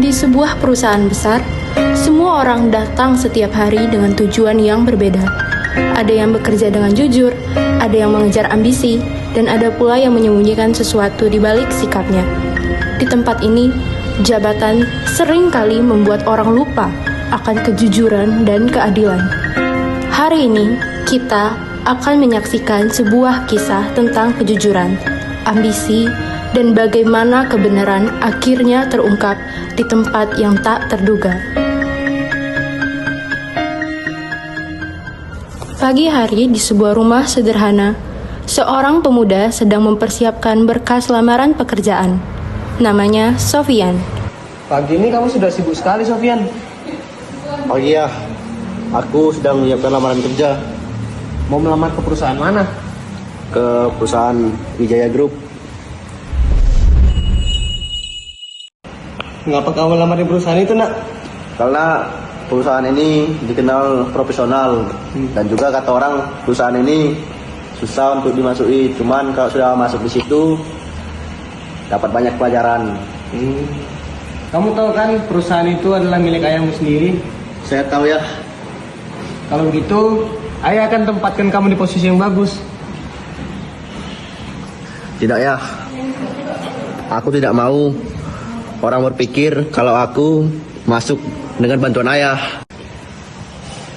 Di sebuah perusahaan besar, semua orang datang setiap hari dengan tujuan yang berbeda. Ada yang bekerja dengan jujur, ada yang mengejar ambisi, dan ada pula yang menyembunyikan sesuatu di balik sikapnya. Di tempat ini, jabatan seringkali membuat orang lupa akan kejujuran dan keadilan. Hari ini, kita akan menyaksikan sebuah kisah tentang kejujuran, ambisi, dan bagaimana kebenaran akhirnya terungkap di tempat yang tak terduga. Pagi hari di sebuah rumah sederhana, seorang pemuda sedang mempersiapkan berkas lamaran pekerjaan. Namanya Sofyan. Pagi ini kamu sudah sibuk sekali, Sofyan. Pagi ya, aku sedang menyiapkan lamaran kerja. Mau melamar ke perusahaan mana? Ke perusahaan Wijaya Group. Mengapa kamu melamar di perusahaan itu, nak? Karena perusahaan ini dikenal profesional dan juga kata orang perusahaan ini susah untuk dimasuki. Cuman kalau sudah masuk di situ dapat banyak pelajaran. Kamu tahu kan perusahaan itu adalah milik ayahmu sendiri. Saya tahu ya. Kalau begitu, ayah akan tempatkan kamu di posisi yang bagus. Tidak ya. Aku tidak mau orang berpikir kalau aku masuk dengan bantuan ayah.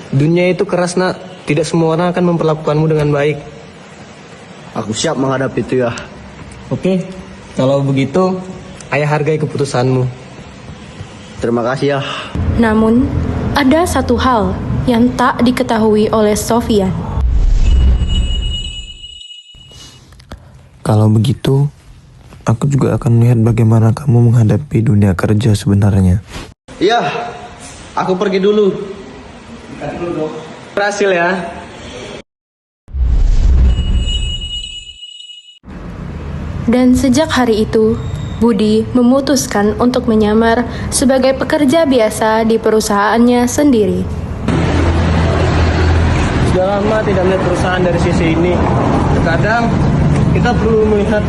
Dunia itu keras, nak. Tidak semua orang akan memperlakukanmu dengan baik. Aku siap menghadapi itu ya. Oke, kalau begitu, ayah hargai keputusanmu. Terima kasih ya. Namun, ada satu hal yang tak diketahui oleh Sofyan. Kalau begitu, aku juga akan melihat bagaimana kamu menghadapi dunia kerja sebenarnya. Iya, aku pergi dulu. Berhasil ya. Dan sejak hari itu, Budi memutuskan untuk menyamar sebagai pekerja biasa di perusahaannya sendiri. Sudah lama tidak melihat perusahaan dari sisi ini. Terkadang kita perlu melihat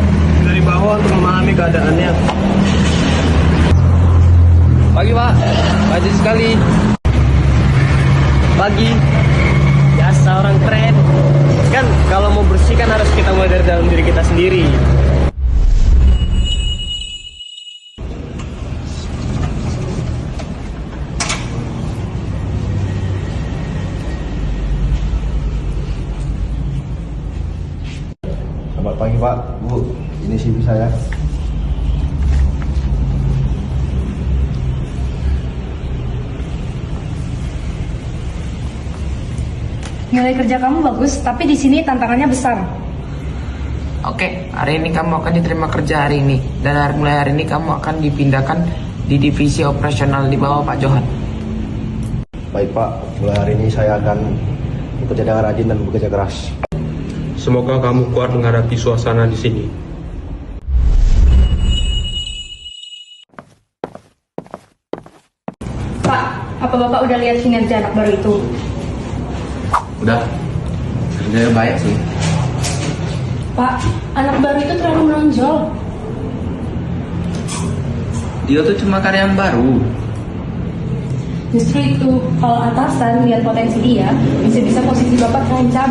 dari bawah untuk memahami keadaannya. Pagi, Pak. Pagi sekali. Pagi. Biasa orang keren. Kan kalau mau bersih kan harus kita mulai dari dalam diri kita sendiri. Selamat pagi Pak, Bu. Ini CV saya. Nilai kerja kamu bagus, tapi di sini tantangannya besar. Oke, hari ini kamu akan diterima kerja hari ini. Dan mulai hari ini kamu akan dipindahkan di divisi operasional di bawah Pak Johan. Baik Pak, mulai hari ini saya akan bekerja dengan rajin dan bekerja keras. Semoga kamu kuat menghadapi suasana di sini. Pak, apa Bapak udah lihat kinerja anak baru itu? Udah, kerjanya baik sih. Pak, anak baru itu terlalu menonjol. Dia tuh cuma karyawan baru. Justru itu, kalau atasan lihat potensi dia, bisa-bisa posisi Bapak terancam.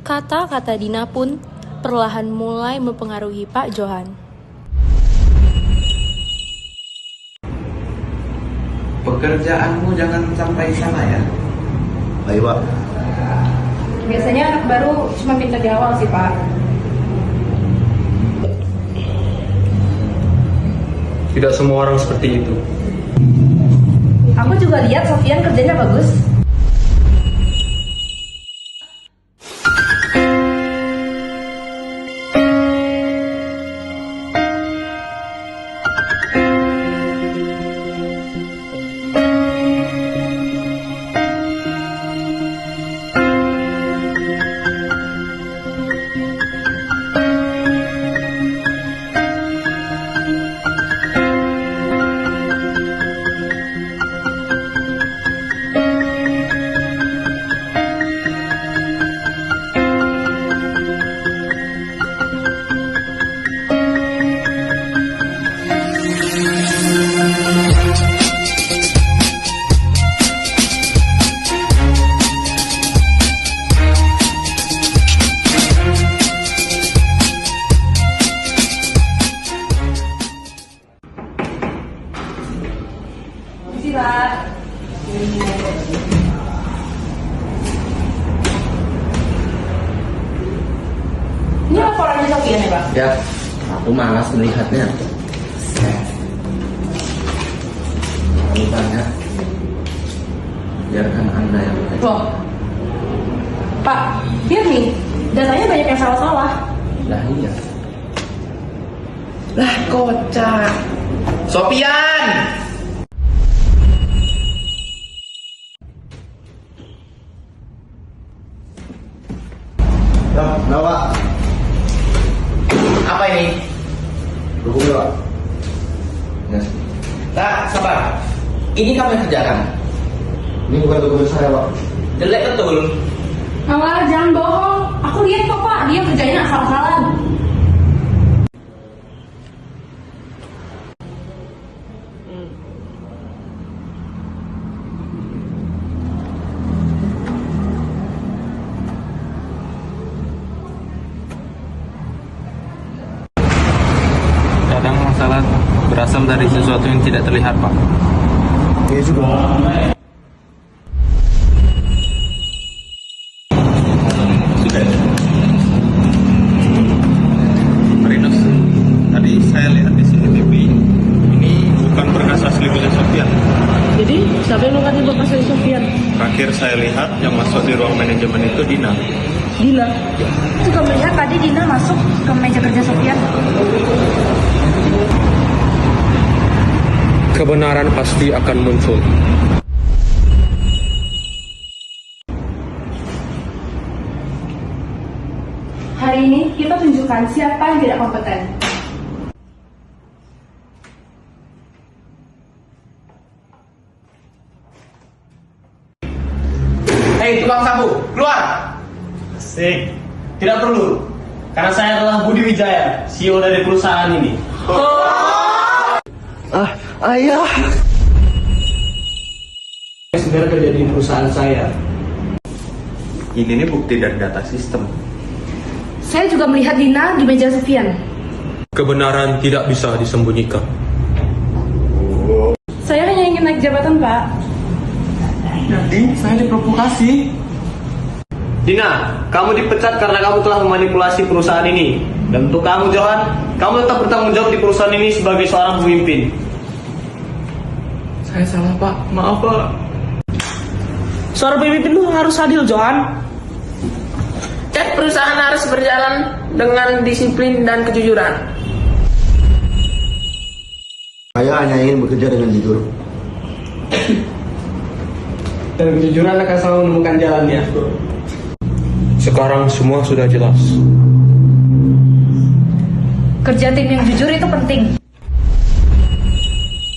Kata-kata Dina pun perlahan mulai mempengaruhi Pak Johan. Pekerjaanmu jangan sampai salah ya. Baik Pak. Biasanya anak baru cuma minta di awal sih, Pak. Tidak semua orang seperti itu. Aku juga lihat Sofyan kerjanya bagus. Pak. Ini laporannya Sofian ya, Pak? Ya, aku malas melihatnya. Terlalu banyak. Biarkan Anda yang melihat. Loh, Pak, lihat nih, datanya banyak yang salah-salah. Lah iya. Lah kocak. Sofian! Ya, kenapa? Apa ini? Hukumnya, Pak. Yes. Tak, sabar. Ini kamu yang kerjakan. Ini bukan dokumen saya, Pak. Jelek betul. Enggak, jangan bohong. Aku lihat kok, Pak, dia kerjain asal-asalan. Kadang masalah berasal dari sesuatu yang tidak terlihat, Pak. Iya juga. Sudah. Marinus, tadi saya lihat di CCTV. Ini bukan berkas asli punya Sofian. Jadi, siapa yang nunggu Bapak saya Sofian? Terakhir saya lihat yang masuk di ruang manajemen itu Dina. Dina. Aku juga melihat tadi Dina masuk ke meja kerja Sofian. Kebenaran pasti akan muncul. Hari ini kita tunjukkan siapa yang tidak kompeten. Hei, tukang sabu, keluar! Asik. Tidak perlu. Karena saya adalah Budi Wijaya, CEO dari perusahaan ini. Ayah. Segera kerja di perusahaan saya. Ini nih bukti dari data sistem. Saya juga melihat Dina di meja Sofian. Kebenaran tidak bisa disembunyikan. Saya hanya ingin naik jabatan, Pak. Jadi saya diprovokasi. Dina, kamu dipecat karena kamu telah memanipulasi perusahaan ini. Dan untuk kamu, Johan, kamu tetap bertanggung jawab di perusahaan ini sebagai seorang pemimpin. Saya salah, Pak. Maaf, Pak. Seorang pemimpin itu harus adil, Johan. Dan perusahaan harus berjalan dengan disiplin dan kejujuran. Saya hanya ingin bekerja dengan jujur. Dan kejujuran akan selalu menemukan jalannya. Sekarang semua sudah jelas. Kerja tim yang jujur itu penting.